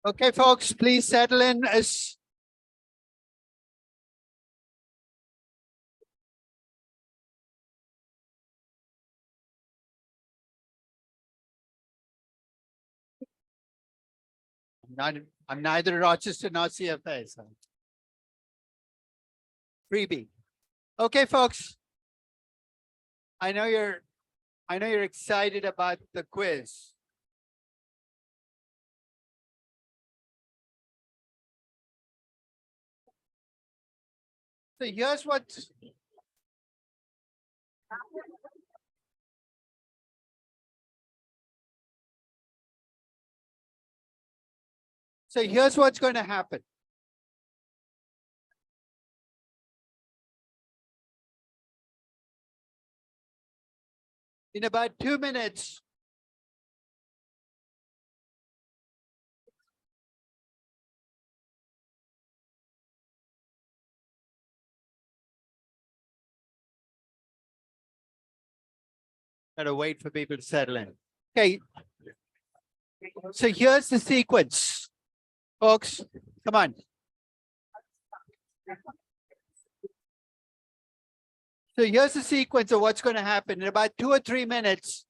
Okay, folks, please settle in as I'm neither Rochester nor CFA. So. Freebie. Okay, folks. I know you're excited about the quiz. So here's what here's what's going to happen. In about 2 minutes, gotta wait for people to settle in. Okay. So here's the sequence, folks. Come on. So here's the sequence of what's going to happen. In about 2 or 3 minutes,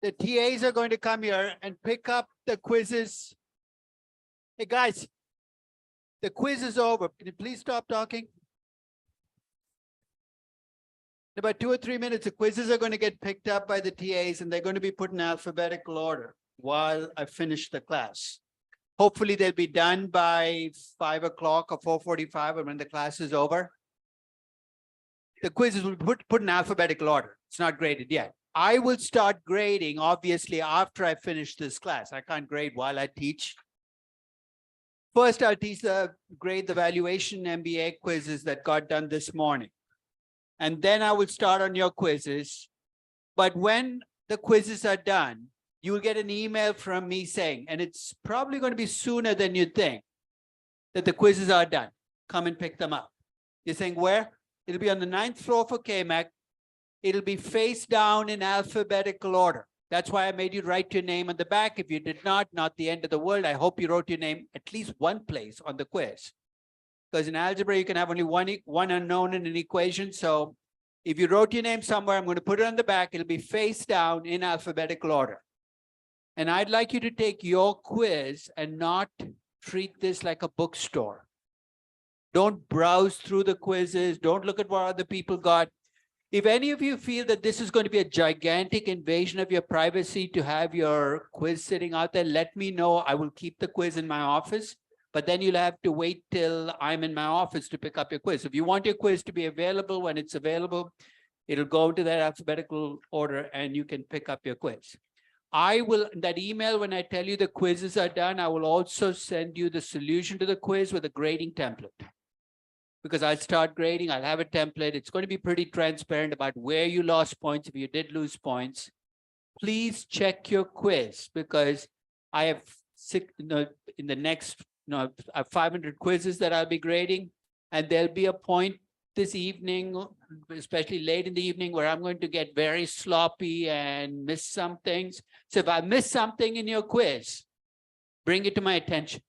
the TAs are going to come here and pick up the quizzes. Hey, guys, the quiz is over. Can you please stop talking? In about 2 or 3 minutes, the quizzes are going to get picked up by the TAs and they're going to be put in alphabetical order while I finish the class. Hopefully they'll be done by 5 o'clock or 4:45 or when the class is over. The quizzes will be put in alphabetical order. It's not graded yet. I will start grading, obviously, after I finish this class. I can't grade while I teach. First, I'll grade the valuation MBA quizzes that got done this morning. And then I will start on your quizzes. But when the quizzes are done, you will get an email from me saying, and it's probably going to be sooner than you think, that the quizzes are done. Come and pick them up. You're saying where? It'll be on the 9th floor for KMAC. It'll be face down in alphabetical order. That's why I made you write your name on the back. If you did not the end of the world. I hope you wrote your name at least one place on the quiz. Because in algebra, you can have only one unknown in an equation. So if you wrote your name somewhere, I'm going to put it on the back. It'll be face down in alphabetical order. And I'd like you to take your quiz and not treat this like a bookstore. Don't browse through the quizzes. Don't look at what other people got. If any of you feel that this is going to be a gigantic invasion of your privacy to have your quiz sitting out there, let me know. I will keep the quiz in my office, but then you'll have to wait till I'm in my office to pick up your quiz. If you want your quiz to be available when it's available, it'll go to that alphabetical order and you can pick up your quiz. I will, in that email, when I tell you the quizzes are done, I will also send you the solution to the quiz with a grading template. Because I'll start grading, I'll have a template. It's going to be pretty transparent about where you lost points, if you did lose points. Please check your quiz because I have in the next, I have 500 quizzes that I'll be grading. And there'll be a point this evening, especially late in the evening, where I'm going to get very sloppy and miss some things. So if I miss something in your quiz, bring it to my attention.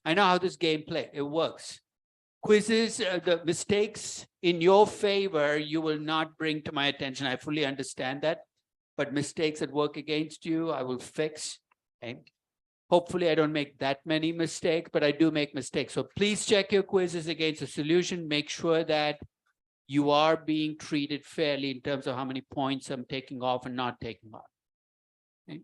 I know how this game plays, it works. Quizzes, the mistakes in your favor, you will not bring to my attention. I fully understand that. But mistakes that work against you, I will fix. Okay? Hopefully, I don't make that many mistakes, but I do make mistakes. So please check your quizzes against the solution. Make sure that you are being treated fairly in terms of how many points I'm taking off and not taking off. Okay?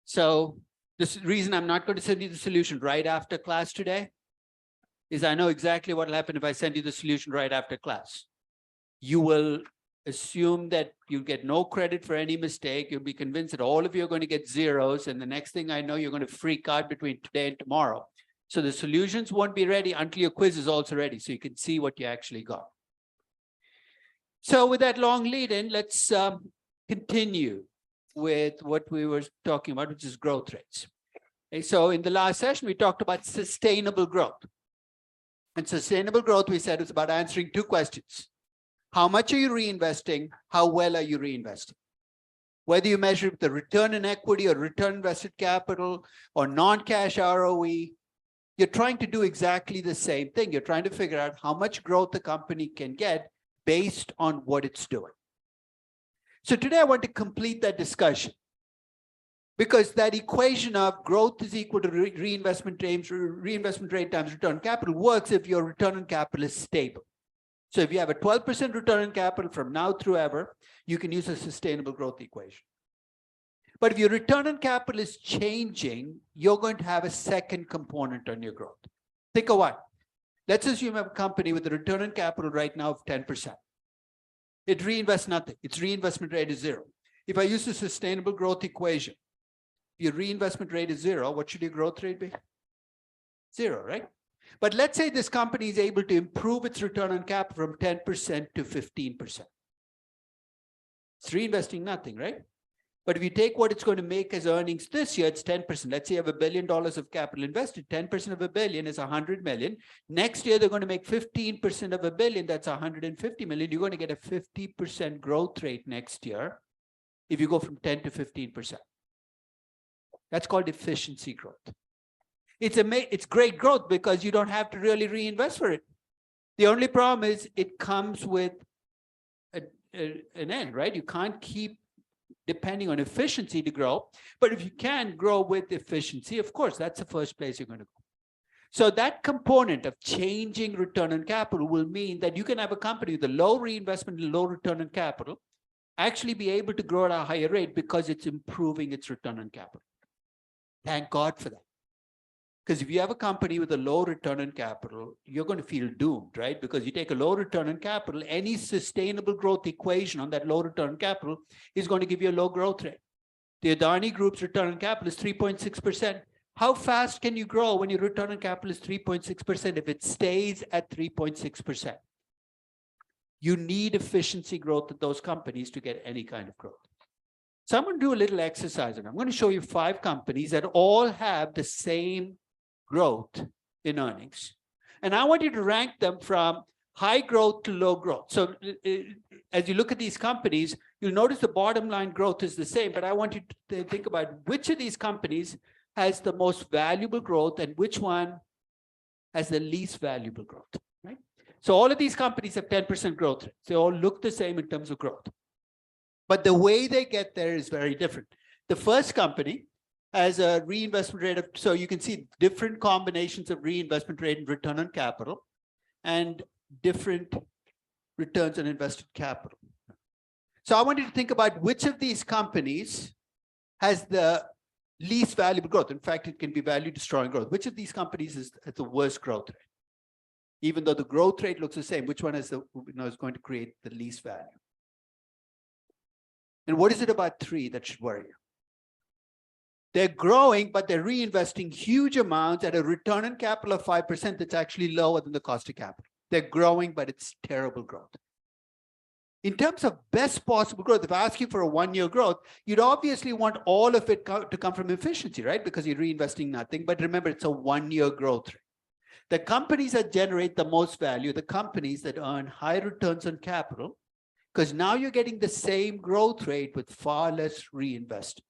So the reason I'm not going to send you the solution right after class today is I know exactly what will happen if I send you the solution right after class. You will assume that you get no credit for any mistake. You'll be convinced that all of you are going to get zeros. And the next thing I know, you're going to freak out between today and tomorrow. So the solutions won't be ready until your quiz is also ready. So you can see what you actually got. So with that long lead in, let's continue with what we were talking about, which is growth rates. Okay, so in the last session, we talked about sustainable growth. And sustainable growth, we said, is about answering 2 questions. How much are you reinvesting? How well are you reinvesting? Whether you measure the return on equity or return on invested capital or non-cash ROE, you're trying to do exactly the same thing. You're trying to figure out how much growth the company can get based on what it's doing. So today I want to complete that discussion, because that equation of growth is equal to reinvestment rate times return on capital works if your return on capital is stable. So if you have a 12% return on capital from now through ever, you can use a sustainable growth equation. But if your return on capital is changing, you're going to have a second component on your growth. Think of what? Let's assume you have a company with a return on capital right now of 10%. It reinvests nothing. Its reinvestment rate is 0. If I use the sustainable growth equation, your reinvestment rate is 0, what should your growth rate be? 0, right? But let's say this company is able to improve its return on capital from 10% to 15%. It's reinvesting nothing, right? But if you take what it's going to make as earnings this year, it's 10%. Let's say you have $1 billion of capital invested. 10% of $1 billion is 100 million. Next year, they're going to make 15% of $1 billion. That's 150 million. You're going to get a 50% growth rate next year if you go from 10 to 15%. That's called efficiency growth. It's great growth because you don't have to really reinvest for it. The only problem is it comes with an end, right? You can't keep depending on efficiency to grow. But if you can grow with efficiency, of course, that's the first place you're going to go. So that component of changing return on capital will mean that you can have a company with a low reinvestment and low return on capital actually be able to grow at a higher rate because it's improving its return on capital. Thank God for that. Because if you have a company with a low return on capital, you're going to feel doomed, right? Because you take a low return on capital, any sustainable growth equation on that low return on capital is going to give you a low growth rate. The Adani Group's return on capital is 3.6%. How fast can you grow when your return on capital is 3.6% if it stays at 3.6%? You need efficiency growth at those companies to get any kind of growth. So I'm going to do a little exercise, and I'm going to show you 5 companies that all have the same growth in earnings. And I want you to rank them from high growth to low growth. So as you look at these companies, you'll notice the bottom line growth is the same, but I want you to think about which of these companies has the most valuable growth and which one has the least valuable growth, right? So all of these companies have 10% growth rates. They all look the same in terms of growth. But the way they get there is very different. The first company has a reinvestment rate of, so you can see different combinations of reinvestment rate and return on capital and different returns on invested capital. So I want you to think about which of these companies has the least valuable growth. In fact, it can be value destroying growth. Which of these companies is at the worst growth rate? Even though the growth rate looks the same, which one is is going to create the least value? And what is it about 3 that should worry you? They're growing, but they're reinvesting huge amounts at a return on capital of 5% that's actually lower than the cost of capital. They're growing, but it's terrible growth. In terms of best possible growth, if I ask you for a 1-year growth, you'd obviously want all of it to come from efficiency, right? Because you're reinvesting nothing. But remember, it's a 1-year growth rate. The companies that generate the most value, the companies that earn high returns on capital, because now you're getting the same growth rate with far less reinvestment.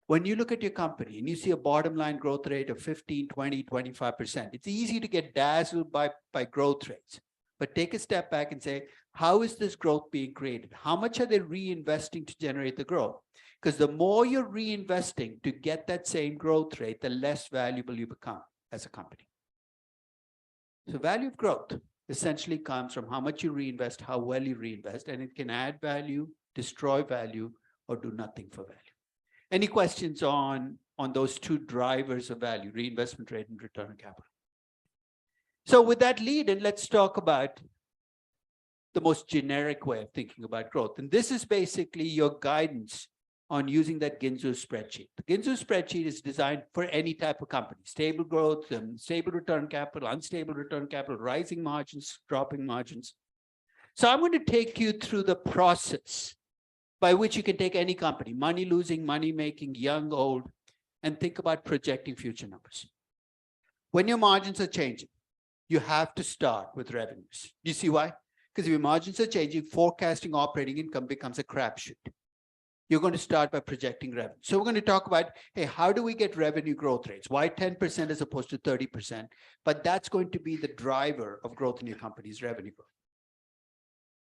When you look at your company and you see a bottom line growth rate of 15, 20, 25%, it's easy to get dazzled by growth rates. But take a step back and say, how is this growth being created? How much are they reinvesting to generate the growth? Because the more you're reinvesting to get that same growth rate, the less valuable you become as a company. So value of growth essentially comes from how much you reinvest, how well you reinvest, and it can add value, destroy value, or do nothing for value. Any questions on those 2 drivers of value, reinvestment rate and return on capital? So with that lead in, let's talk about the most generic way of thinking about growth. And this is basically your guidance on using that Ginzu spreadsheet. The Ginzu spreadsheet is designed for any type of company: stable growth, stable return on capital, unstable return on capital, rising margins, dropping margins. So I'm going to take you through the process by which you can take any company, money losing, money making, young, old, and think about projecting future numbers. When your margins are changing, you have to start with revenues. Do you see why? Because if your margins are changing, forecasting operating income becomes a crapshoot. you're going to start by projecting revenue. So we're going to talk about, hey, how do we get revenue growth rates? Why 10% as opposed to 30%? But that's going to be the driver of growth in your company's revenue growth.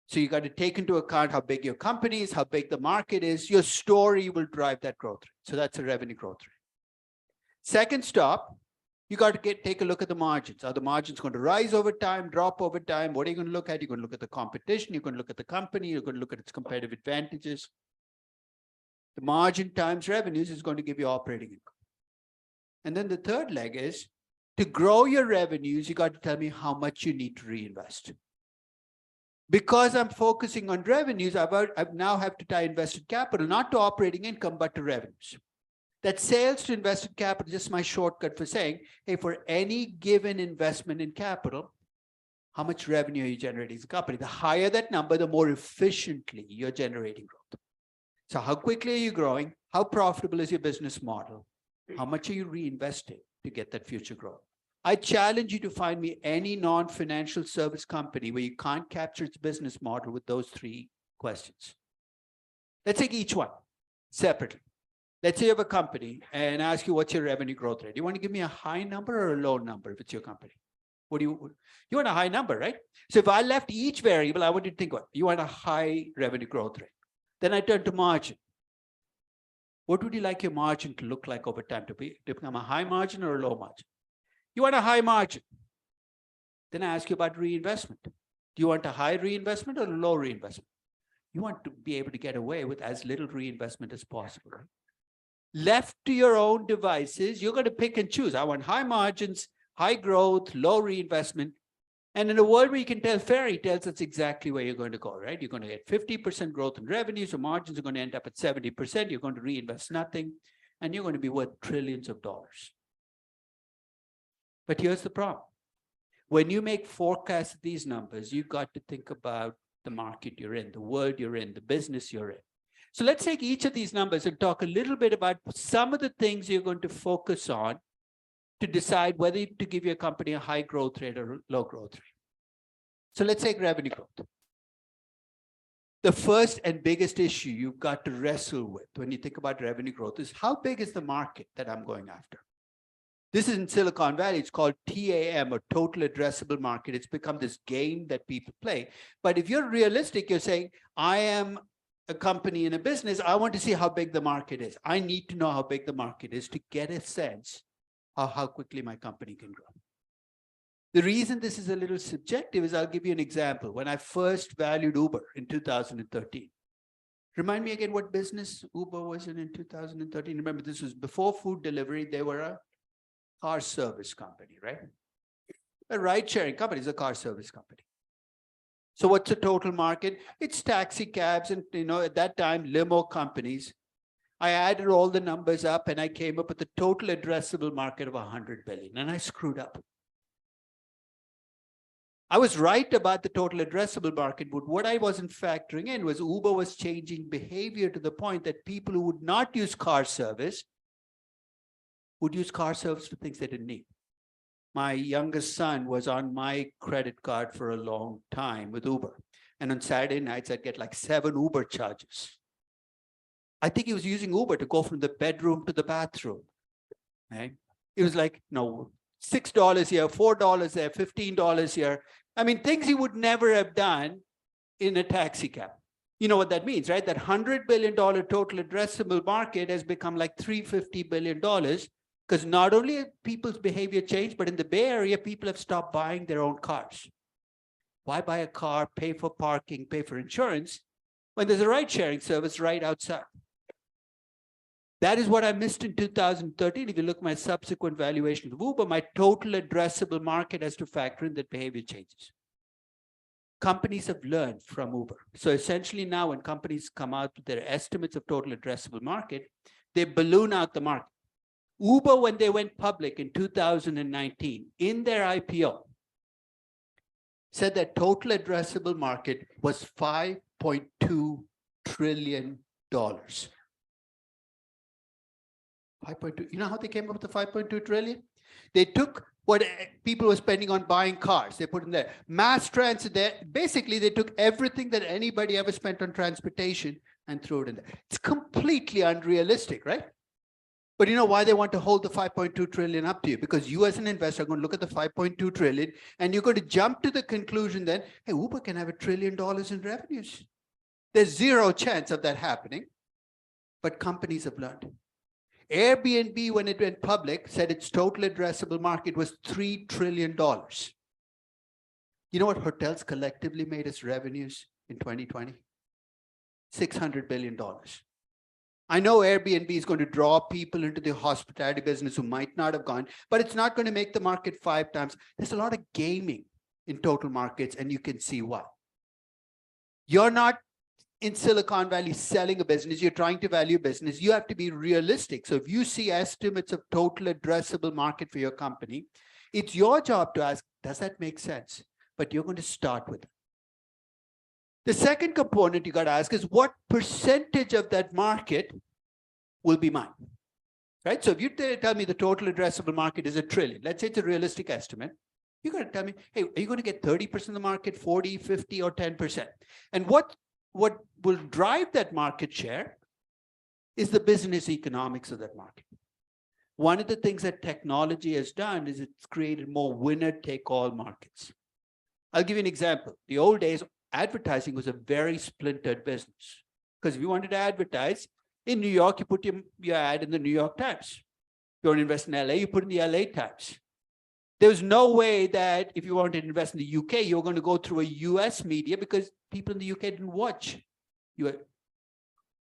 So you got to take into account how big your company is, how big the market is. Your story will drive that growth rate. So that's a revenue growth rate. Second stop, you got to take a look at the margins. Are the margins going to rise over time, drop over time? What are you going to look at? You're going to look at the competition. You're going to look at the company. You're going to look at its competitive advantages. The margin times revenues is going to give you operating income. And then the third leg is to grow your revenues, you got to tell me how much you need to reinvest. Because I'm focusing on revenues, I now have to tie invested capital, not to operating income, but to revenues. That sales to invested capital is just my shortcut for saying, hey, for any given investment in capital, how much revenue are you generating as a company? The higher that number, the more efficiently you're generating growth. So how quickly are you growing? How profitable is your business model? How much are you reinvesting to get that future growth? I challenge you to find me any non-financial service company where you can't capture its business model with those three questions. Let's take each one separately. Let's say you have a company and ask you, what's your revenue growth rate? You want to give me a high number or a low number if it's your company? What do you want a high number, right? So if I left each variable, I want you to think about, you want a high revenue growth rate. Then I turn to margin. What would you like your margin to look like over time, to become a high margin or a low margin? You want a high margin. Then I ask you about reinvestment. Do you want a high reinvestment or a low reinvestment? You want to be able to get away with as little reinvestment as possible. Right? Left to your own devices, you're going to pick and choose. I want high margins, high growth, low reinvestment. And in a world where you can tell fairy tales, that's exactly where you're going to go, right? You're going to get 50% growth in revenues, your margins are going to end up at 70%, you're going to reinvest nothing, and you're going to be worth trillions of dollars. But here's the problem. When you make forecasts of these numbers, you've got to think about the market you're in, the world you're in, the business you're in. So let's take each of these numbers and talk a little bit about some of the things you're going to focus on to decide whether to give your company a high growth rate or low growth rate. So let's take revenue growth. The first and biggest issue you've got to wrestle with when you think about revenue growth is, how big is the market that I'm going after? This is in Silicon Valley. It's called TAM, or total addressable market. It's become this game that people play. But if you're realistic, you're saying, I am a company in a business. I want to see how big the market is. I need to know how big the market is to get a sense of how quickly my company can grow. The reason this is a little subjective is, I'll give you an example. When I first valued Uber in 2013, remind me again what business Uber was in 2013. Remember, this was before food delivery. They were a car service company, right? A ride-sharing company is a car service company. So what's the total market? It's taxi cabs and, at that time, limo companies. I added all the numbers up and I came up with a total addressable market of 100 billion, and I screwed up. I was right about the total addressable market, but what I wasn't factoring in was Uber was changing behavior to the point that people who would not use car service would use car service for things they didn't need. My youngest son was on my credit card for a long time with Uber. And on Saturday nights, I'd get like 7 Uber charges. I think he was using Uber to go from the bedroom to the bathroom. Right? It was like, $6 here, $4 there, $15 here. I mean, things he would never have done in a taxi cab. You know what that means, right? That $100 billion total addressable market has become like $350 billion, because not only have people's behavior changed, but in the Bay Area, people have stopped buying their own cars. Why buy a car, pay for parking, pay for insurance, when there's a ride-sharing service right outside? That is what I missed in 2013. If you look at my subsequent valuation of Uber, my total addressable market has to factor in that behavior changes. Companies have learned from Uber. So essentially now when companies come out with their estimates of total addressable market, they balloon out the market. Uber, when they went public in 2019, in their IPO, said that total addressable market was $5.2 trillion. 5.2. You know how they came up with the 5.2 trillion? They took what people were spending on buying cars. They put in there. Mass transit there. Basically, they took everything that anybody ever spent on transportation and threw it in there. It's completely unrealistic, right? But you know why they want to hold the 5.2 trillion up to you? Because you as an investor are going to look at the 5.2 trillion and you're going to jump to the conclusion then, hey, Uber can have $1 trillion in revenues. There's zero chance of that happening, but companies have learned. Airbnb, when it went public, said its total addressable market was $3 trillion. You know what hotels collectively made as revenues in 2020? $600 billion. I know Airbnb is going to draw people into the hospitality business who might not have gone, but it's not going to make the market 5 times. There's a lot of gaming in total markets, and you can see why. You're not in Silicon Valley selling a business, you're trying to value business. You have to be realistic. So if you see estimates of total addressable market for your company, it's your job to ask, does that make sense? But you're going to start with it. The second component you got to ask is what percentage of that market will be mine, right? So if you tell me the total addressable market is $1 trillion, let's say it's a realistic estimate, you got to tell me, hey, are you going to get 30% of the market, 40, 50, or 10%? And what will drive that market share is the business economics of that market. One of the things that technology has done is it's created more winner-take-all markets. I'll give you an example. The old days, advertising was a very splintered business. Because if you wanted to advertise, in New York, you put your ad in the New York Times. If you want to invest in LA, you put in the LA Times. There was no way that if you wanted to invest in the UK, you were going to go through a US media because people in the UK didn't watch. You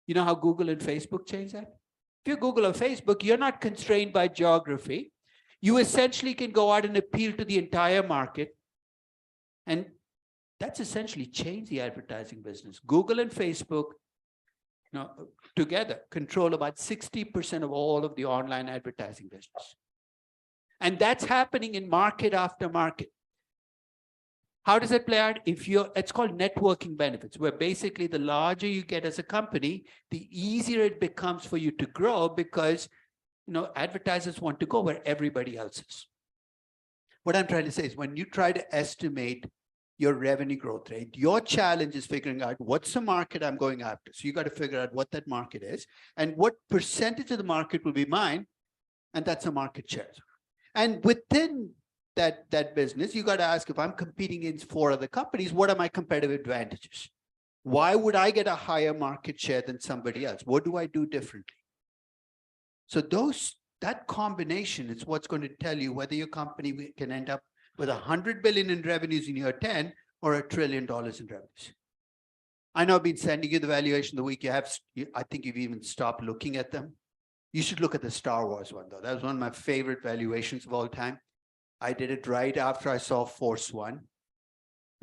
know how Google and Facebook changed that? If you Google or Facebook, you're not constrained by geography. You essentially can go out and appeal to the entire market. And that's essentially changed the advertising business. Google and Facebook, together control about 60% of all of the online advertising business. And that's happening in market after market. How does it play out? It's called networking benefits, where basically the larger you get as a company, the easier it becomes for you to grow because advertisers want to go where everybody else is. What I'm trying to say is when you try to estimate your revenue growth rate, your challenge is figuring out what's the market I'm going after. So you got to figure out what that market is and what percentage of the market will be mine, and that's a market share. And within that business, you got to ask, if I'm competing against 4 other companies, what are my competitive advantages? Why would I get a higher market share than somebody else? What do I do differently? So that combination is what's going to tell you whether your company can end up with 100 billion in revenues in year 10 or $1 trillion in revenues. I know I've been sending you the valuation the week you have. I think you've even stopped looking at them. You should look at the Star Wars one, though. That was one of my favorite valuations of all time. I did it right after I saw Force One.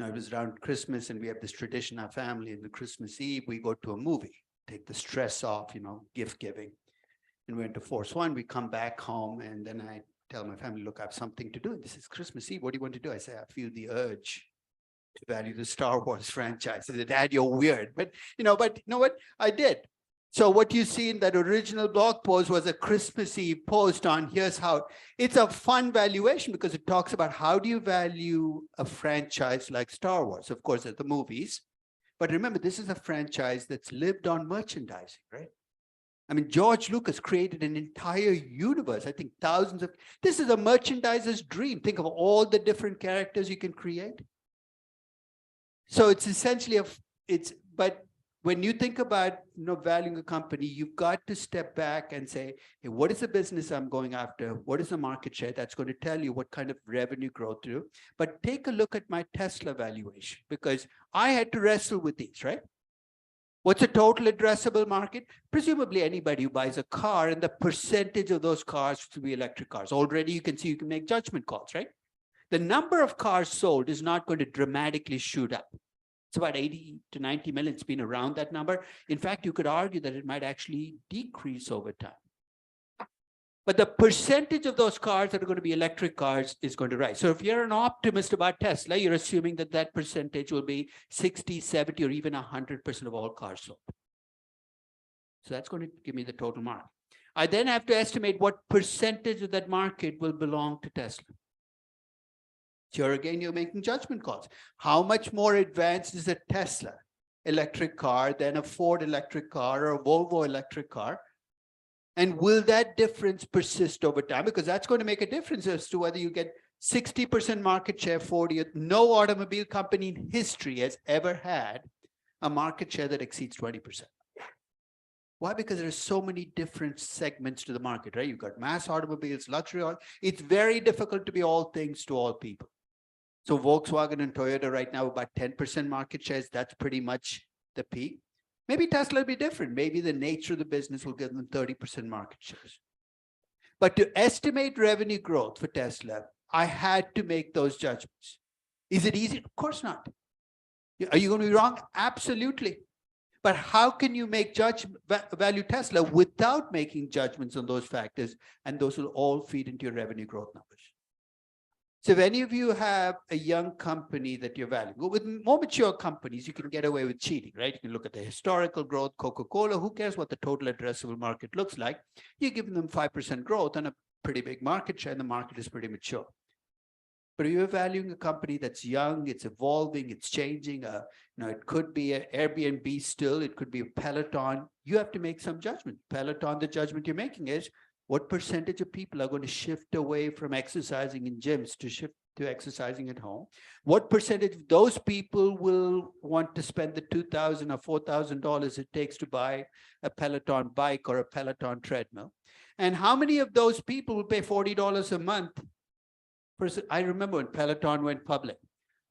It was around Christmas, and we have this tradition, our family, and the Christmas Eve, we go to a movie, take the stress off, gift giving. And we went to Force One, we come back home, and then I tell my family, look, I have something to do. This is Christmas Eve. What do you want to do? I say, I feel the urge to value the Star Wars franchise. I said, Dad, you're weird. But you know what? I did. So what you see in that original blog post was a Christmas Eve post on here's how. It's a fun valuation because it talks about how do you value a franchise like Star Wars. Of course, at the movies. But remember, this is a franchise that's lived on merchandising, right? I mean, George Lucas created an entire universe. I think thousands of, this is a merchandiser's dream. Think of all the different characters you can create. So it's essentially but when you think about valuing a company, you've got to step back and say, hey, what is the business I'm going after? What is the market share? That's going to tell you what kind of revenue growth to do. But take a look at my Tesla valuation, because I had to wrestle with these, right? What's a total addressable market? Presumably anybody who buys a car, and the percentage of those cars to be electric cars. Already you can see you can make judgment calls, right? The number of cars sold is not going to dramatically shoot up. It's about 80 to 90 million. It's been around that number. In fact, you could argue that it might actually decrease over time. But the percentage of those cars that are going to be electric cars is going to rise. So if you're an optimist about Tesla, you're assuming that that percentage will be 60, 70, or even 100% of all cars sold. So that's going to give me the total market. I then have to estimate what percentage of that market will belong to Tesla. Here again, you're making judgment calls. How much more advanced is a Tesla electric car than a Ford electric car or a Volvo electric car? And will that difference persist over time? Because that's going to make a difference as to whether you get 60% market share, 40%. No automobile company in history has ever had a market share that exceeds 20%. Why? Because there's so many different segments to the market, right? You've got mass automobiles, luxury auto. It's very difficult to be all things to all people. So Volkswagen and Toyota right now about 10% market shares. That's pretty much the peak. Maybe Tesla will be different. Maybe the nature of the business will give them 30% market shares. But to estimate revenue growth for Tesla, I had to make those judgments. Is it easy? Of course not. Are you going to be wrong? Absolutely. But how can you make value Tesla without making judgments on those factors? And those will all feed into your revenue growth numbers. So if any of you have a young company that you're valuing, well, with more mature companies, you can get away with cheating, right? You can look at the historical growth, Coca-Cola, who cares what the total addressable market looks like? You're giving them 5% growth on a pretty big market share, and the market is pretty mature. But if you're valuing a company that's young, it's evolving, it's changing, it could be an Airbnb still, it could be a Peloton, you have to make some judgment. Peloton, the judgment you're making is, what percentage of people are going to shift away from exercising in gyms to shift to exercising at home? What percentage of those people will want to spend the $2,000 or $4,000 it takes to buy a Peloton bike or a Peloton treadmill? And how many of those people will pay $40 a month? I remember when Peloton went public,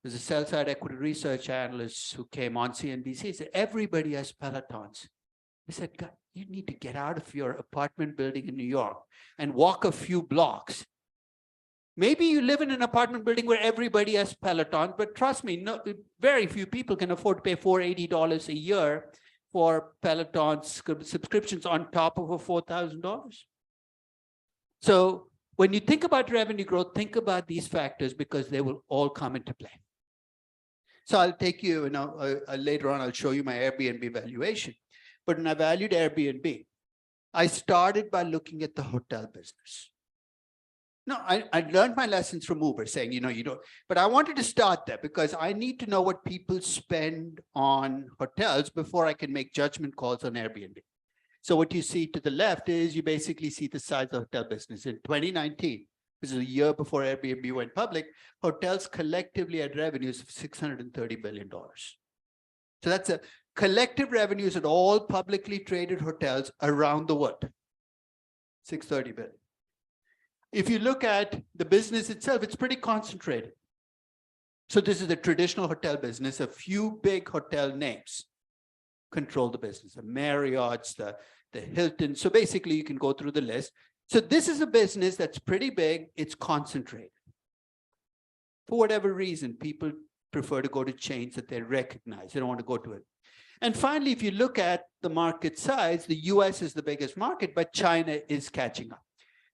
there's a sell-side equity research analyst who came on CNBC. He said, everybody has Pelotons. I said, God, you need to get out of your apartment building in New York and walk a few blocks. Maybe you live in an apartment building where everybody has Peloton, but trust me, very few people can afford to pay $480 a year for Peloton subscriptions on top of a $4,000. So when you think about revenue growth, think about these factors because they will all come into play. So I'll take you, later on, I'll show you my Airbnb valuation. But when I valued Airbnb, I started by looking at the hotel business. No, I learned my lessons from Uber saying, you don't, but I wanted to start there because I need to know what people spend on hotels before I can make judgment calls on Airbnb. So what you see to the left is you basically see the size of the hotel business. In 2019, this is a year before Airbnb went public, hotels collectively had revenues of $630 billion. So that's a collective revenues at all publicly traded hotels around the world, $630 billion. If you look at the business itself, it's pretty concentrated. So this is the traditional hotel business. A few big hotel names control the business, the Marriott's, the Hilton. So basically you can go through the list. So this is a business that's pretty big. It's concentrated. For whatever reason, people prefer to go to chains that they recognize. They don't want to go to it. And finally, if you look at the market size, the US is the biggest market, but China is catching up.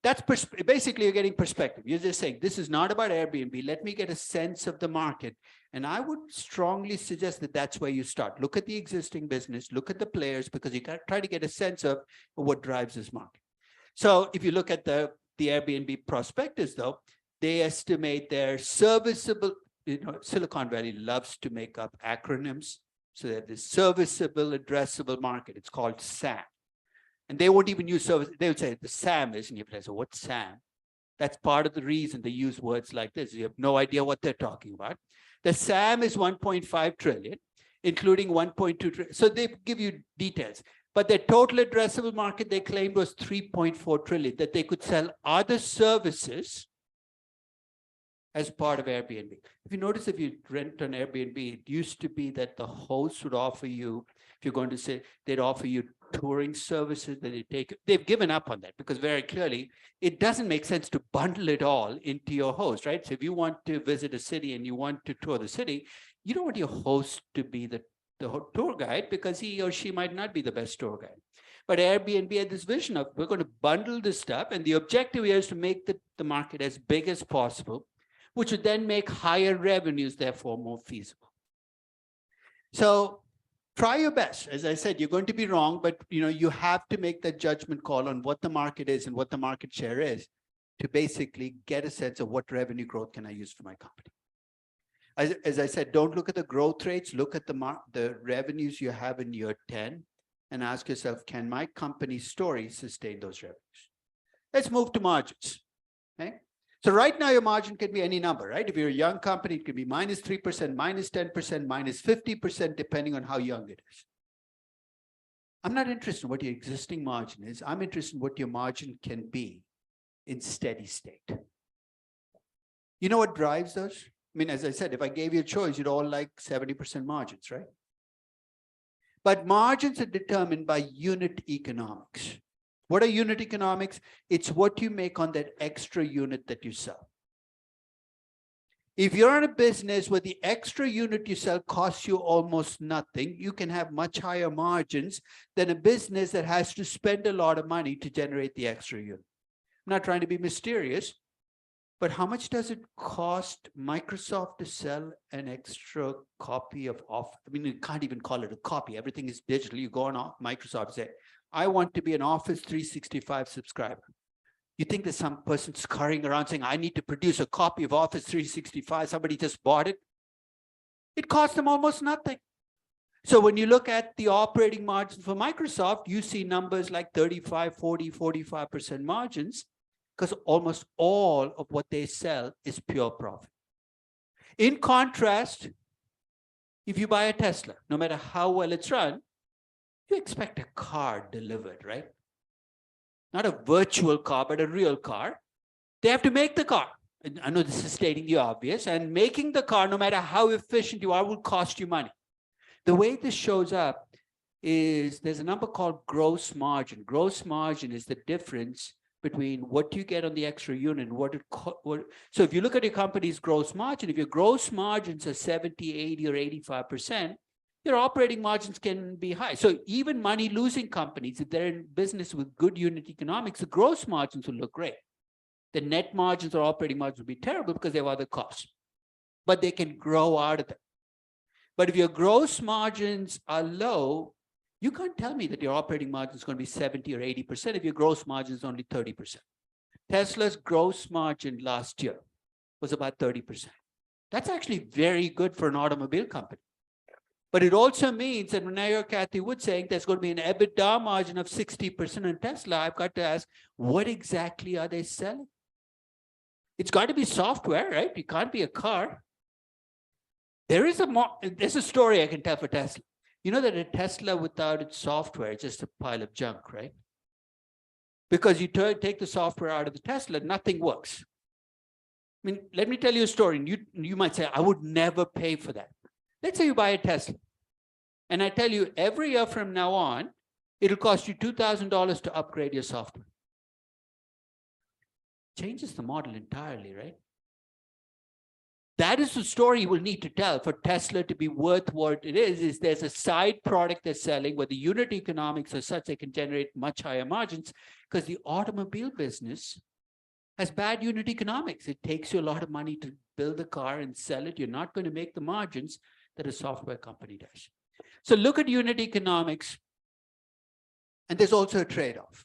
That's basically you're getting perspective. You're just saying, this is not about Airbnb. Let me get a sense of the market. And I would strongly suggest that that's where you start. Look at the existing business, look at the players, because you got to try to get a sense of what drives this market. So if you look at the Airbnb prospectus, though, they estimate their serviceable, Silicon Valley loves to make up acronyms. So that the serviceable addressable market, it's called SAM. And they won't even use service. They would say the SAM is, and you say, so what's SAM? That's part of the reason they use words like this. You have no idea what they're talking about. The SAM is 1.5 trillion, including 1.2 trillion. So they give you details. But their total addressable market, they claimed, was 3.4 trillion, that they could sell other services as part of Airbnb. If you notice, if you rent on Airbnb, it used to be that the host would offer you, if you're going to say, they'd offer you touring services that they take. They've given up on that because very clearly, it doesn't make sense to bundle it all into your host, right? So if you want to visit a city and you want to tour the city, you don't want your host to be the tour guide because he or she might not be the best tour guide. But Airbnb had this vision of, we're going to bundle this stuff. And the objective here is to make the market as big as possible, which would then make higher revenues, therefore more feasible. So try your best. As I said, you're going to be wrong, but you have to make that judgment call on what the market is and what the market share is to basically get a sense of what revenue growth can I use for my company. as I said, don't look at the growth rates, look at the revenues you have in year 10 and ask yourself, can my company's story sustain those revenues? Let's move to margins. Okay. So right now your margin can be any number, right? If you're a young company, it could be -3%, -10%, -50%, depending on how young it is. I'm not interested in what your existing margin is. I'm interested in what your margin can be in steady state. You know what drives those? I mean, as I said, if I gave you a choice, you'd all like 70% margins, right? But margins are determined by unit economics. What are unit economics? It's what you make on that extra unit that you sell. If you're in a business where the extra unit you sell costs you almost nothing, you can have much higher margins than a business that has to spend a lot of money to generate the extra unit. I'm not trying to be mysterious, but how much does it cost Microsoft to sell an extra copy of Office? I mean, you can't even call it a copy. Everything is digital. You go on Microsoft and say, I want to be an Office 365 subscriber. You think there's some person scurrying around saying, I need to produce a copy of Office 365. Somebody just bought it. It costs them almost nothing. So when you look at the operating margins for Microsoft, you see numbers like 35, 40, 45% margins, because almost all of what they sell is pure profit. In contrast, if you buy a Tesla, no matter how well it's run, you expect a car delivered, right? Not a virtual car, but a real car. They have to make the car. And I know this is stating the obvious, and making the car, no matter how efficient you are, will cost you money. The way this shows up is there's a number called gross margin. Gross margin is the difference between what you get on the extra unit and so if you look at your company's gross margin, if your gross margins are 70, 80, or 85%, your operating margins can be high. So even money-losing companies, if they're in business with good unit economics, the gross margins will look great. The net margins or operating margins will be terrible because they have other costs, but they can grow out of them. But if your gross margins are low, you can't tell me that your operating margin is going to be 70 or 80% if your gross margin is only 30%. Tesla's gross margin last year was about 30%. That's actually very good for an automobile company. But it also means that when I hear Kathy Wood saying there's going to be an EBITDA margin of 60% in Tesla, I've got to ask, what exactly are they selling? It's got to be software, right? It can't be a car. There's a story I can tell for Tesla. You know that a Tesla without its software is just a pile of junk, right? Because you take the software out of the Tesla, nothing works. I mean, let me tell you a story. And you might say, I would never pay for that. Let's say you buy a Tesla. And I tell you, every year from now on, it'll cost you $2,000 to upgrade your software. Changes the model entirely, right? That is the story you will need to tell for Tesla to be worth what it is there's a side product they're selling where the unit economics are such they can generate much higher margins, because the automobile business has bad unit economics. It takes you a lot of money to build a car and sell it. You're not going to make the margins that a software company does. So look at unit economics. And there's also a trade-off.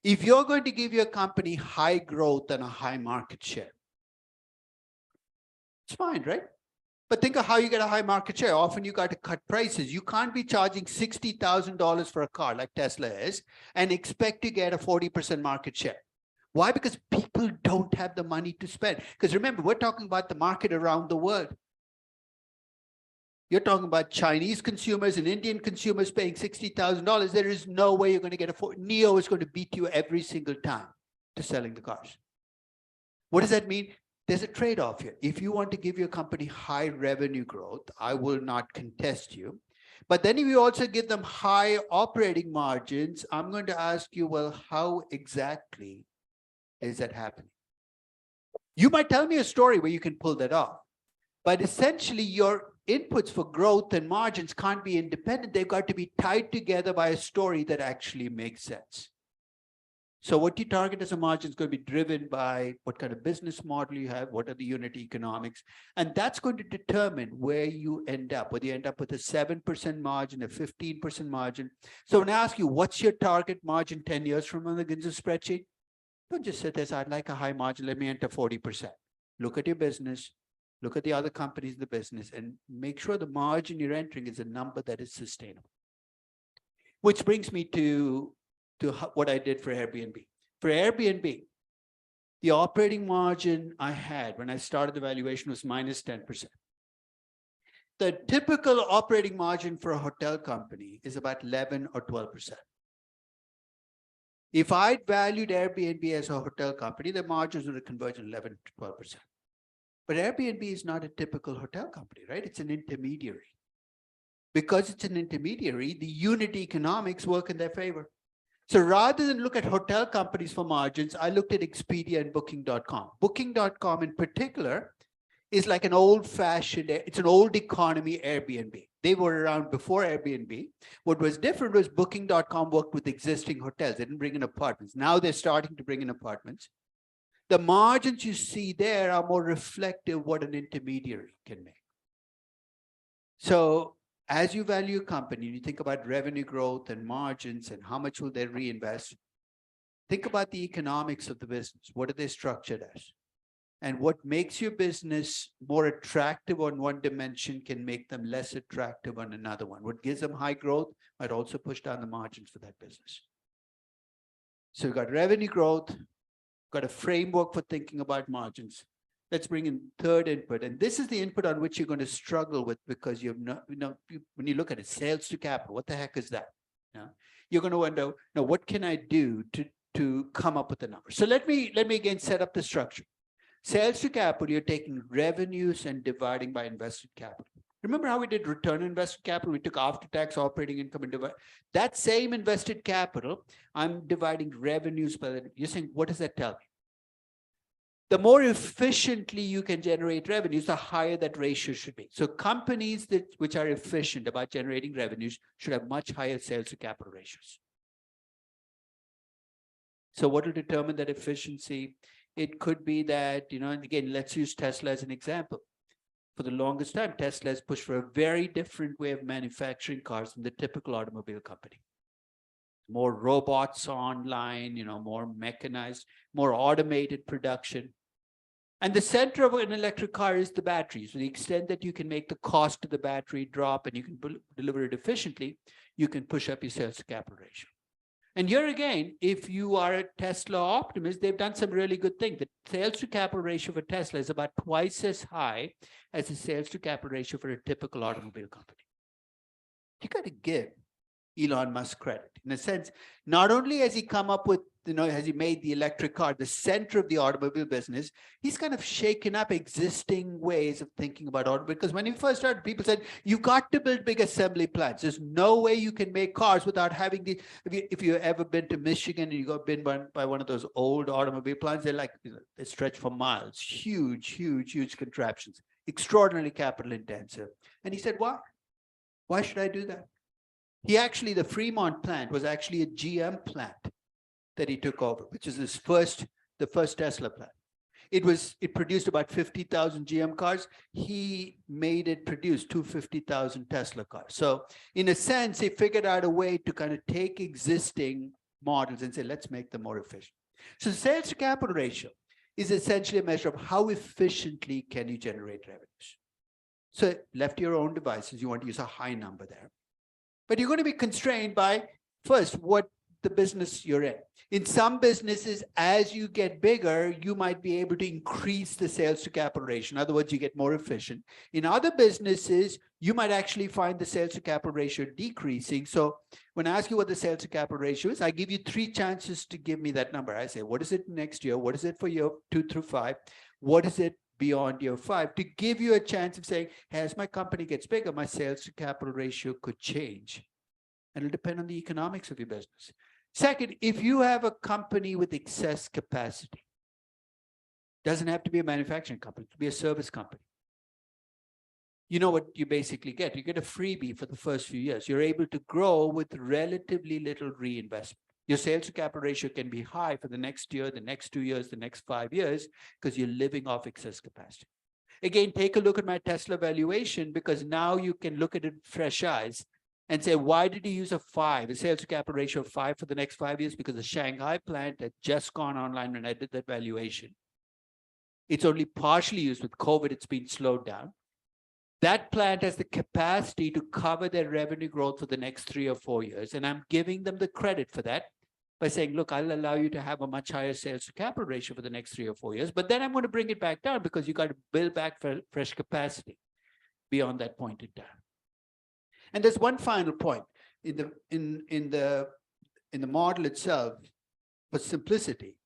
If you're going to give your company high growth and a high market share, it's fine, right? But think of how you get a high market share. Often you got to cut prices. You can't be charging $60,000 for a car like Tesla is and expect to get a 40% market share. Why? Because people don't have the money to spend. Because remember, we're talking about the market around the world. You're talking about Chinese consumers and Indian consumers paying $60,000. There is no way you're going to get a NIO is going to beat you every single time to selling the cars. What does that mean? There's a trade-off here. If you want to give your company high revenue growth, I will not contest you. But then if you also give them high operating margins, I'm going to ask you, well, how exactly is that happening? You might tell me a story where you can pull that off. But essentially, your inputs for growth and margins can't be independent. They've got to be tied together by a story that actually makes sense. So what you target as a margin is going to be driven by what kind of business model you have, what are the unit economics, and that's going to determine where you end up, whether you end up with a 7% margin, a 15% margin. So when I ask you, what's your target margin 10 years from now on the Ginza spreadsheet? Don't just sit there and say, I'd like a high margin, let me enter 40%. Look at your business, look at the other companies in the business, and make sure the margin you're entering is a number that is sustainable. Which brings me to what I did for Airbnb. For Airbnb, the operating margin I had when I started the valuation was minus 10%. The typical operating margin for a hotel company is about 11 or 12%. If I valued Airbnb as a hotel company, the margins would converge 11 to 12%. But Airbnb is not a typical hotel company, right? It's an intermediary. Because it's an intermediary, the unit economics work in their favor. So rather than look at hotel companies for margins, I looked at Expedia and Booking.com. Booking.com in particular is like an old-fashioned, it's an old economy Airbnb. They were around before Airbnb. What was different was Booking.com worked with existing hotels. They didn't bring in apartments. Now they're starting to bring in apartments. The margins you see there are more reflective of what an intermediary can make. So as you value a company, you think about revenue growth and margins and how much will they reinvest. Think about the economics of the business. What are they structured as? And what makes your business more attractive on one dimension can make them less attractive on another one. What gives them high growth might also push down the margins for that business. So you've got revenue growth, got a framework for thinking about margins. Let's bring in third input. And this is the input on which you're going to struggle with, because when you look at it, sales to capital, what the heck is that? You're going to wonder, now what can I do to come up with a number? So let me again set up the structure. Sales to capital, you're taking revenues and dividing by invested capital. Remember how we did return on invested capital? We took after-tax operating income and divide. That same invested capital, I'm dividing revenues by that. You're saying, what does that tell me? The more efficiently you can generate revenues, the higher that ratio should be. So companies which are efficient about generating revenues should have much higher sales to capital ratios. So what will determine that efficiency? It could be that, and again, let's use Tesla as an example. For the longest time, Tesla has pushed for a very different way of manufacturing cars than the typical automobile company. More robots online, more mechanized, more automated production. And the center of an electric car is the battery. So the extent that you can make the cost of the battery drop and you can deliver it efficiently, you can push up your sales to capital ratio. And here again, if you are a Tesla optimist, they've done some really good things. The sales to capital ratio for Tesla is about twice as high as the sales to capital ratio for a typical automobile company. You got to give Elon Musk credit. In a sense, not only has he come up with, has he made the electric car the center of the automobile business, he's kind of shaken up existing ways of thinking about automobile. Because when he first started, people said, you've got to build big assembly plants. There's no way you can make cars without having the, if you've ever been to Michigan and you got been by one of those old automobile plants, they're like, they stretch for miles, huge, huge, huge contraptions, extraordinarily capital intensive. And he said, why? Why should I do that? He actually, the Fremont plant was actually a GM plant that he took over, which is the first Tesla plant. It produced about 50,000 GM cars. He made it produce 250,000 Tesla cars. So in a sense, he figured out a way to kind of take existing models and say, let's make them more efficient. So the sales to capital ratio is essentially a measure of how efficiently can you generate revenues. So left to your own devices, you want to use a high number there. But you're going to be constrained by, first, what the business you're in. In some businesses, as you get bigger, you might be able to increase the sales to capital ratio. In other words, you get more efficient. In other businesses, you might actually find the sales to capital ratio decreasing. So when I ask you what the sales to capital ratio is, I give you 3 chances to give me that number. I say, what is it next year? What is it for year 2 through 5? What is it beyond year 5? To give you a chance of saying, hey, as my company gets bigger, my sales to capital ratio could change. And it'll depend on the economics of your business. Second, if you have a company with excess capacity, doesn't have to be a manufacturing company, it could be a service company. You know what you basically get? You get a freebie for the first few years. You're able to grow with relatively little reinvestment. Your sales to capital ratio can be high for the next year, the next 2 years, the next 5 years, because you're living off excess capacity. Again, take a look at my Tesla valuation, because now you can look at it with fresh eyes and say, why did he use a sales to capital ratio of 5 for the next 5 years? Because the Shanghai plant had just gone online when I did that valuation. It's only partially used. With COVID, it's been slowed down. That plant has the capacity to cover their revenue growth for the next 3 or 4 years. And I'm giving them the credit for that by saying, look, I'll allow you to have a much higher sales to capital ratio for the next 3 or 4 years, but then I'm going to bring it back down because you got to build back for fresh capacity beyond that point in time. And there's one final point in the model itself. For simplicity,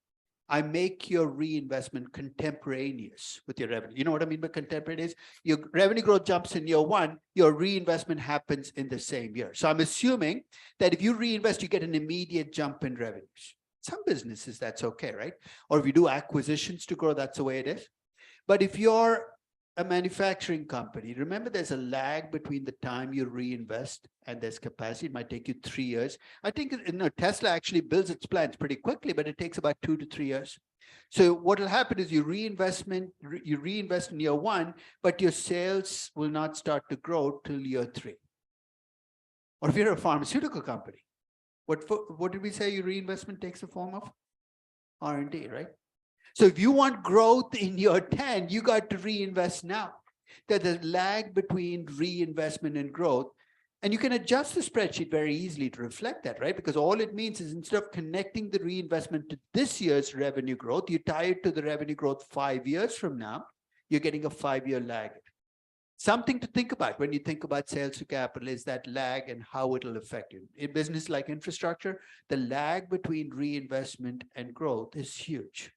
I make your reinvestment contemporaneous with your revenue. You know what I mean by contemporaneous? Your revenue growth jumps in year one, your reinvestment happens in the same year. So I'm assuming that if you reinvest, you get an immediate jump in revenues. Some businesses, that's okay, right? Or if you do acquisitions to grow, that's the way it is. But if you're a manufacturing company, remember there's a lag between the time you reinvest and there's capacity. It might take you 3 years. I think Tesla actually builds its plants pretty quickly, but it takes about 2 to 3 years. So what will happen is you reinvest in year one, but your sales will not start to grow till year 3. Or if you're a pharmaceutical company, what did we say your reinvestment takes the form of? R&D, right? So if you want growth in year 10, you got to reinvest now. There's a lag between reinvestment and growth. And you can adjust the spreadsheet very easily to reflect that, right? Because all it means is instead of connecting the reinvestment to this year's revenue growth, you tie it to the revenue growth 5 years from now, you're getting a 5-year lag. Something to think about when you think about sales to capital is that lag and how it'll affect you. In business like infrastructure, the lag between reinvestment and growth is huge.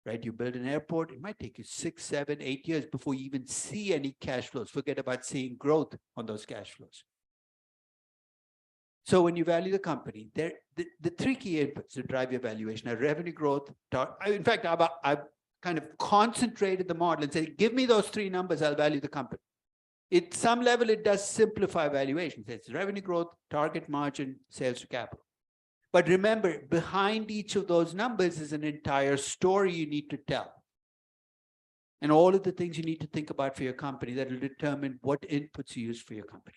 Right? You build an airport, it might take you 6, 7, 8 years before you even see any cash flows. Forget about seeing growth on those cash flows. So when you value the company, the 3 key inputs to drive your valuation are revenue growth. In fact, I've kind of concentrated the model and said, give me those 3 numbers, I'll value the company. At some level, it does simplify valuation. It's revenue growth, target margin, sales to capital. But remember, behind each of those numbers is an entire story you need to tell. And all of the things you need to think about for your company that will determine what inputs you use for your company.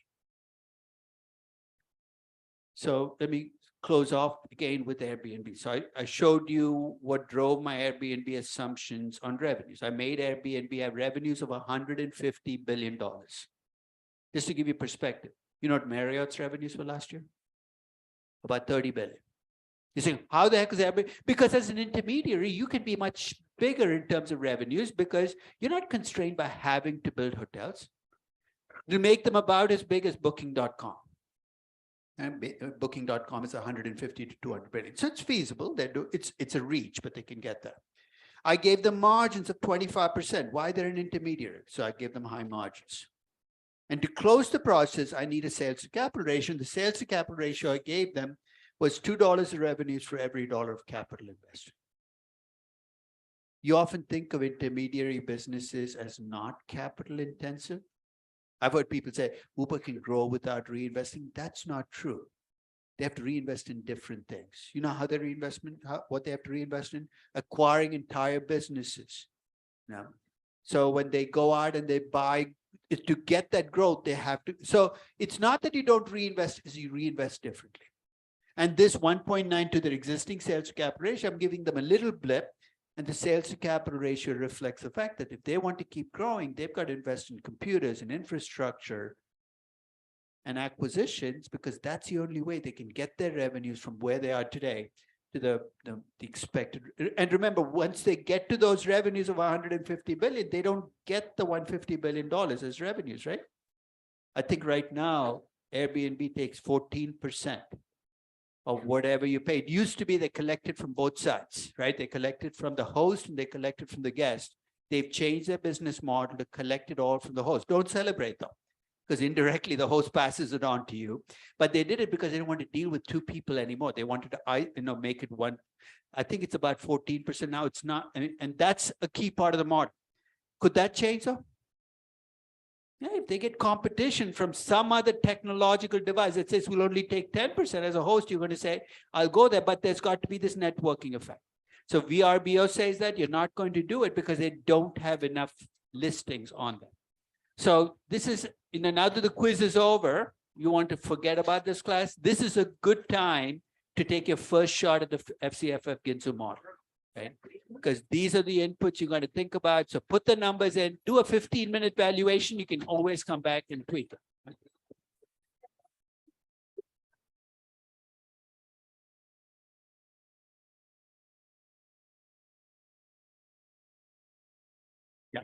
So let me close off again with Airbnb. So I showed you what drove my Airbnb assumptions on revenues. I made Airbnb have revenues of $150 billion. Just to give you perspective, you know what Marriott's revenues were last year? About 30 billion. You say, how the heck is that? Because as an intermediary, you can be much bigger in terms of revenues because you're not constrained by having to build hotels. You make them about as big as Booking.com. And Booking.com is 150 to 200 billion. So it's feasible. It's a reach, but they can get there. I gave them margins of 25%. Why? They're an intermediary. So I gave them high margins. And to close the process, I need a sales to capital ratio. The sales to capital ratio I gave them was $2 of revenues for every $1 of capital invested. You often think of intermediary businesses as not capital intensive. I've heard people say, Uber can grow without reinvesting. That's not true. They have to reinvest in different things. You know how they what they have to reinvest in? Acquiring entire businesses. Now, so when they go out and they buy, to get that growth, they have to. So it's not that you don't reinvest, it's you reinvest differently. And this 1.9 to their existing sales to capital ratio, I'm giving them a little blip. And the sales to capital ratio reflects the fact that if they want to keep growing, they've got to invest in computers and infrastructure and acquisitions, because that's the only way they can get their revenues from where they are today to the expected. And remember, once they get to those revenues of 150 billion, they don't get the $150 billion as revenues, right? I think right now, Airbnb takes 14% of whatever you paid. It used to be they collected from both sides, right? They collected from the host and they collected from the guest. They've changed their business model to collect it all from the host. Don't celebrate though, because indirectly the host passes it on to you. But they did it because they didn't want to deal with 2 people anymore. They wanted to, make it one. I think it's about 14% now. It's not, and that's a key part of the model. Could that change though? Yeah, if they get competition from some other technological device that says we'll only take 10% as a host, you're going to say, I'll go there, but there's got to be this networking effect. So VRBO says that you're not going to do it because they don't have enough listings on them. So this is, now that the quiz is over, you want to forget about this class, this is a good time to take your first shot at the FCFF Ginsu model. right? Because these are the inputs you're going to think about. So put the numbers in, do a 15-minute valuation. You can always come back and tweak it. Yeah.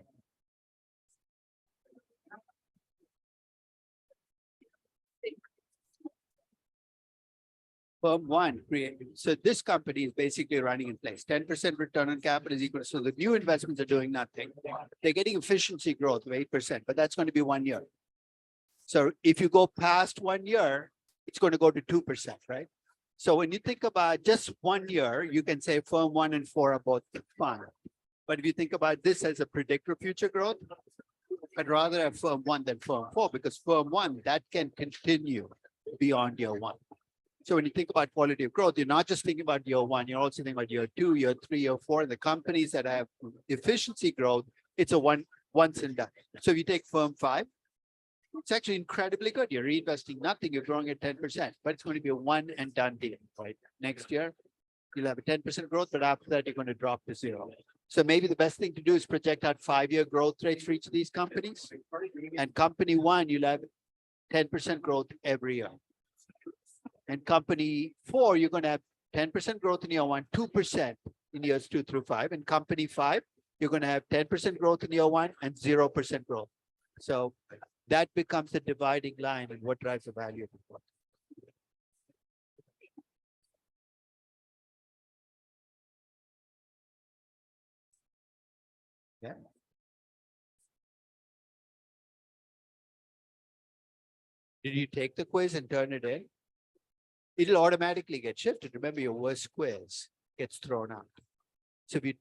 Firm one created. So this company is basically running in place. 10% return on capital is equal. So the new investments are doing nothing. They're getting efficiency growth of 8%, but that's going to be 1 year. So if you go past 1 year, it's going to go to 2%, right? So when you think about just 1 year, you can say firm 1 and 4 are both fine. But if you think about this as a predictor of future growth, I'd rather have firm 1 than firm 4, because firm 1, that can continue beyond year 1. So when you think about quality of growth, you're not just thinking about year 1, you're also thinking about year 2, year 3, year 4. And the companies that have efficiency growth, it's a once and done. So if you take firm 5, it's actually incredibly good. You're reinvesting nothing, you're growing at 10%, but it's going to be a one and done deal, right? Next year, you'll have a 10% growth, but after that, you're going to drop to 0. So maybe the best thing to do is project out 5-year growth rates for each of these companies. And company 1, you'll have 10% growth every year. And company 4, you're going to have 10% growth in year 1, 2% in years 2 through 5. And company 5, you're going to have 10% growth in year 1 and 0% growth. So that becomes the dividing line and what drives the value of the fund. Yeah. Did you take the quiz and turn it in? It'll automatically get shifted. Remember, your worst quiz gets thrown out. So if you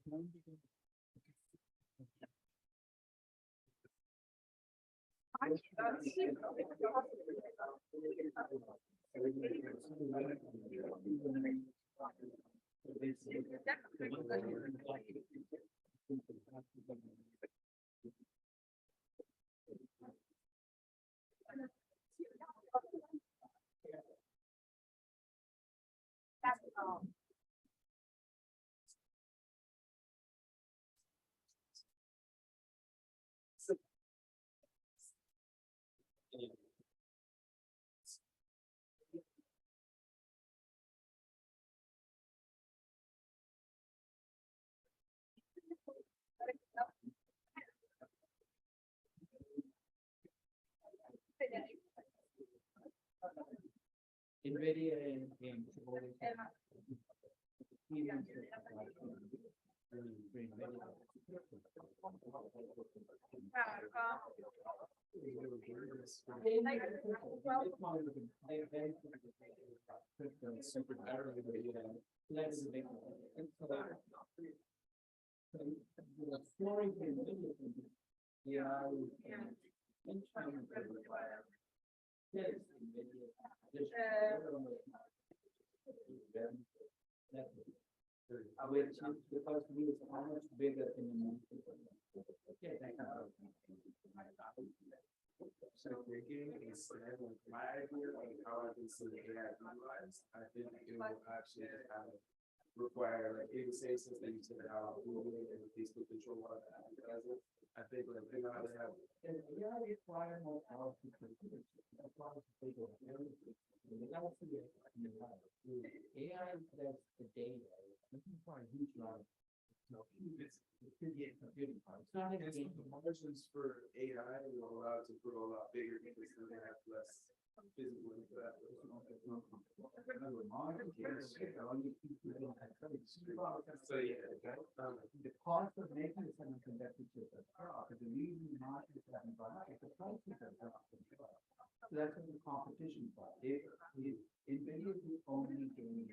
So if you're getting a slam, like my idea of how I can see AI utilized, I think it will actually kind of require, like, it would say since they used to how Google and Facebook control all of that. I think like they know how to have. And AI require more powerful computing. That's why people AI that's the data. This is quite a huge amount of. No, it's computing power. It's not like the margins for AI will allow to grow a lot bigger because then they have less physical into that. So yeah, the cost of making a semiconductor chip is dropped. The reason markets haven't gone up is the prices have dropped. So that's what the competition part. NVIDIA is the only game.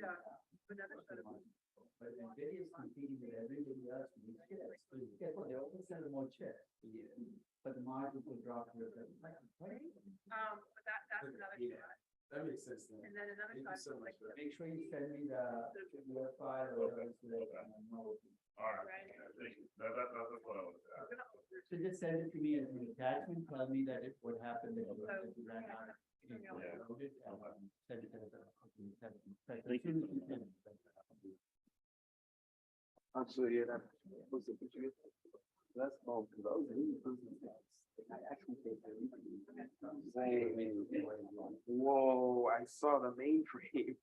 But NVIDIA is competing with everybody else for these chips. Guess what? They always sell more chips. Yeah. But the margins will drop here. But that's another side. That makes sense then. And then another side. So much make sure you send me the file or else all right. Thank you. That's what I was asking. So just send it to me as an attachment. Tell me that it what happened that you ran out. Yeah. Send it as a Actually, yeah, that was the picture. That's all. I actually think whoa, I saw the mainframe.